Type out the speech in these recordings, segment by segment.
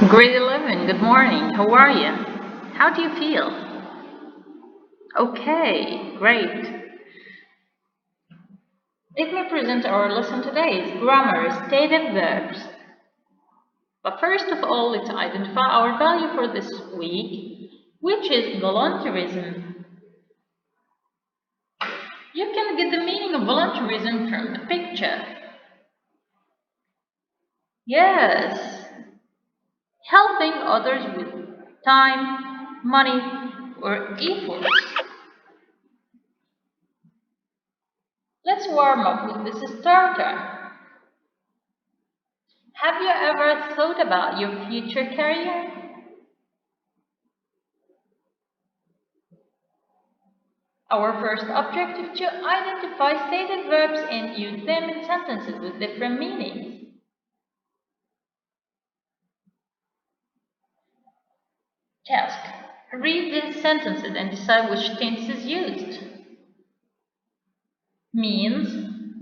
Grade 11, good morning. How are you? How do you feel? Okay, great. Let me present our lesson today. Grammar, stative verbs. But first of all, let's identify our value for this week, which is voluntarism. You can get the meaning of voluntarism from the picture. Yes, helping others with time, money, or efforts. Let's warm up with this starter. Have you ever thought about your future career? Our first objective to identify stated verbs and use them in sentences with different meanings. Task. Read these sentences and decide which tense is used. Means,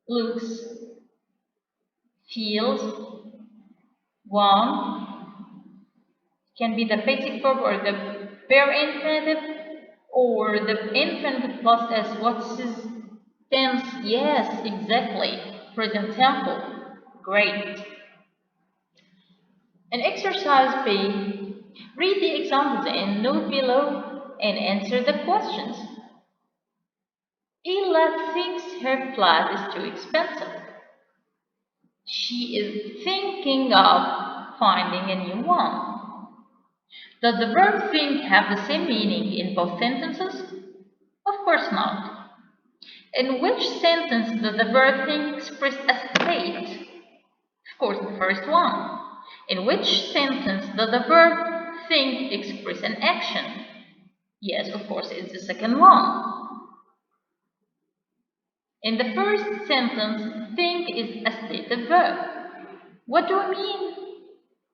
looks, feels, want, can be the basic verb or the bare infinitive or the infinitive plus s. What's his tense? Yes, exactly. Present simple. Great. In exercise B, read the examples and note below and answer the questions. Ella thinks her flat is too expensive. She is thinking of finding a new one. Does the verb think have the same meaning in both sentences? Of course not. In which sentence does the verb think express a state? Of course, the first one. In which sentence does the verb think express an action? Yes, of course, it's the second one. In the first sentence, think is a stative verb. What do we mean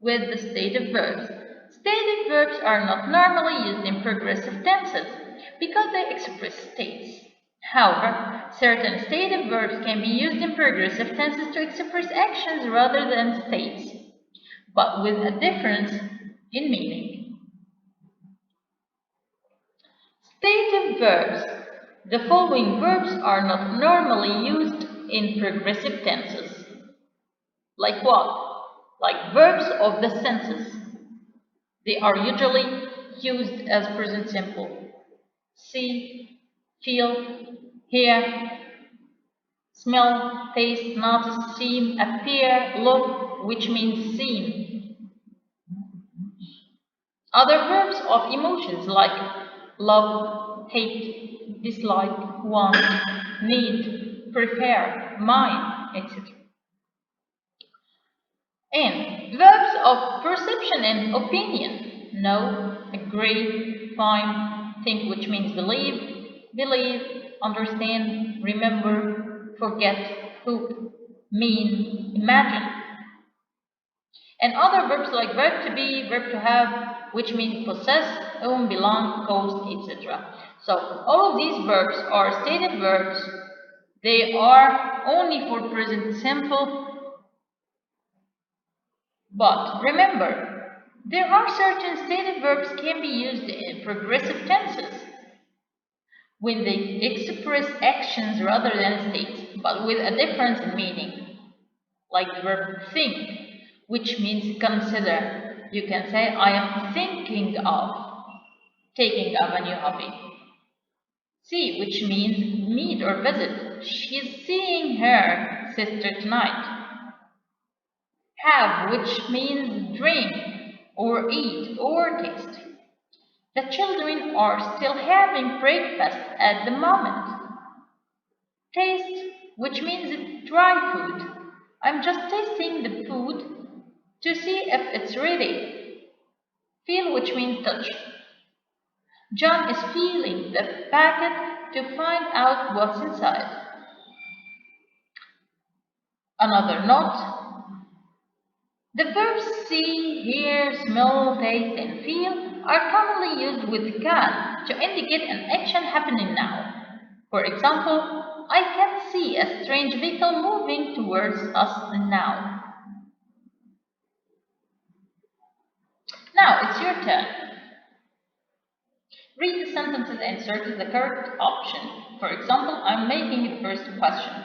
with the stative verbs? Stative verbs are not normally used in progressive tenses because they express states. However, certain stative verbs can be used in progressive tenses to express actions rather than states, but with a difference in meaning. Stative verbs. The following verbs are not normally used in progressive tenses. Like what? Like verbs of the senses. They are usually used as present simple. See, feel, hear, smell, taste, notice, seem, appear, look, which means seem. Other verbs of emotions like love, hate, dislike, want, need, prefer, mind, etc. And verbs of perception and opinion: know, agree, find, think, which means believe, understand, remember, forget, hope, mean, imagine. And other verbs like verb to be, verb to have, which means possess, own, belong, cause, etc. So all of these verbs are stated verbs. They are only for present simple. But remember, there are certain stated verbs can be used in progressive tenses when they express actions rather than states, but with a difference in meaning. Like the verb think, which means consider. You can say, I am thinking of taking up a new hobby. See, which means meet or visit. She's seeing her sister tonight. Have, which means drink or eat or taste. The children are still having breakfast at the moment. Taste, which means dry food. I'm just tasting the food to see if it's ready. Feel, which means touch. John is feeling the packet to find out what's inside. Another note: the verbs see, hear, smell, taste, and feel are commonly used with can to indicate an action happening now. For example, I can see a strange vehicle moving towards us now. Now it's your turn. Read the sentences and circle the correct option. For example, I'm making the first question.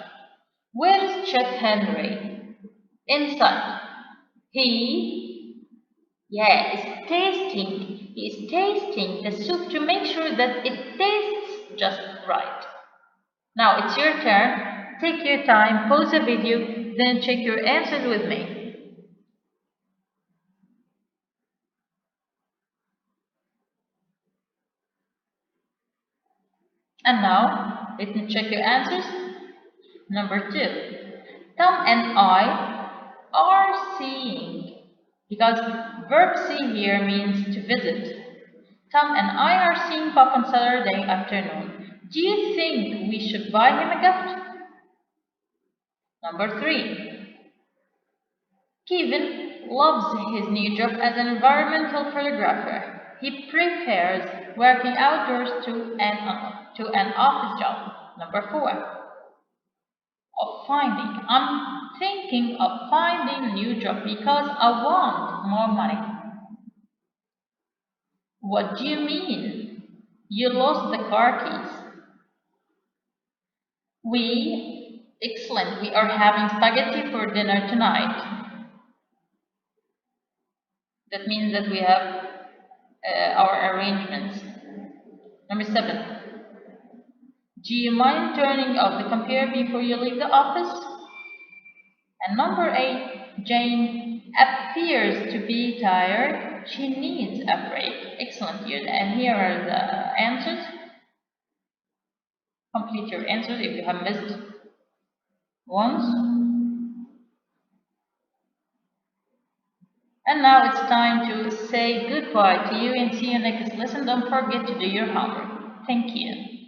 Where is Chef Henry? Inside. He, yeah, is tasting. He is tasting the soup to make sure that it tastes just right. Now it's your turn. Take your time, pause the video, then check your answers with me. And now, let me check your answers. Number 2. Tom and I are seeing. Because verb see here means to visit. Tom and I are seeing Pop on Saturday afternoon. Do you think we should buy him a gift? Number 3. Kevin loves his new job as an environmental photographer. He prefers working outdoors to an office job. Number 4. Of finding. I'm thinking of finding a new job because I want more money. What do you mean? You lost the car keys. Excellent, we are having spaghetti for dinner tonight. That means that we have our arrangements. Number 7. Do you mind turning off the computer before you leave the office? And number 8, Jane appears to be tired. She needs a break. Excellent. And here are the answers. Complete your answers if you have missed ones. And now it's time to say goodbye to you and see you next lesson. Don't forget to do your homework. Thank you.